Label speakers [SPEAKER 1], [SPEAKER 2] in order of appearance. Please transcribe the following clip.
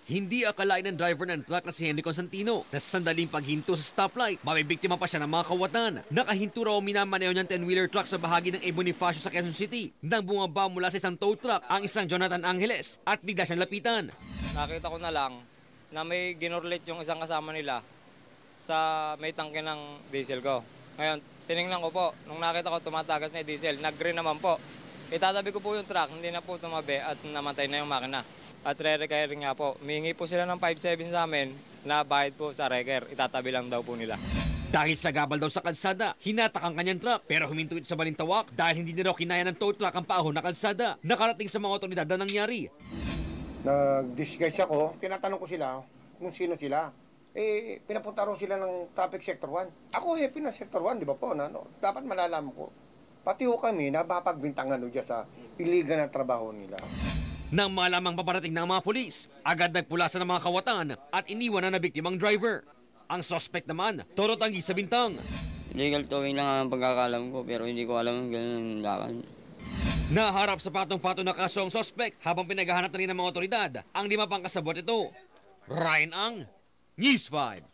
[SPEAKER 1] Hindi akalain ng driver ng truck na si Henry Constantino na sa sandaling paghinto sa stoplight, mabibiktima pa siya ng mga kawatan. Nakahinto raw minamaneho niyang 10-wheeler truck sa bahagi ng A. Bonifacio sa Quezon City nang bumaba mula sa isang tow truck ang isang Jonathan Angeles at bigla siyang lapitan.
[SPEAKER 2] Nakita ko na lang na may ginorlit yung isang kasama nila sa may tangke ng diesel ko. Ngayon, tiningnan ko po, nung nakita ko tumatagas na yung diesel, nag-green naman po. Itatabi ko po yung truck, hindi na po tumabi at namatay na yung makina. At re-requiring nga po. Humingi po sila ng 5.7 sa amin na bayad po sa reker. Itatabi lang daw po nila.
[SPEAKER 1] Dahil sa gabal daw sa kalsada, hinatak ang kanyang truck pero huminto ito sa balintawak dahil hindi na raw kinaya ng tow truck ang paahon na kalsada. Nakarating sa mga otoridad na nangyari.
[SPEAKER 3] Nag-disguise ako, tinatanong ko sila kung sino sila. Pinapunta rin sila ng traffic sector 1. Ako happy na sector 1, di ba po? Dapat malalaman ko. Pati ho kami na mapagbintangan dyan sa iligan na trabaho nila.
[SPEAKER 1] Nang malamang paparating ng mga pulis, agad nagpulasan ng mga kawatan at iniwan na biktimang driver. Ang suspect naman, torotanggi sa bintang.
[SPEAKER 4] Illegal towing lang ang pagkakalam ko pero hindi ko alam yung ganun ang lakan.
[SPEAKER 1] Naharap sa patong-patong na kaso ang suspect habang pinaghahanap na rin ng mga otoridad ang 5 pang kasabwat ito. Ryan Ang, News 5.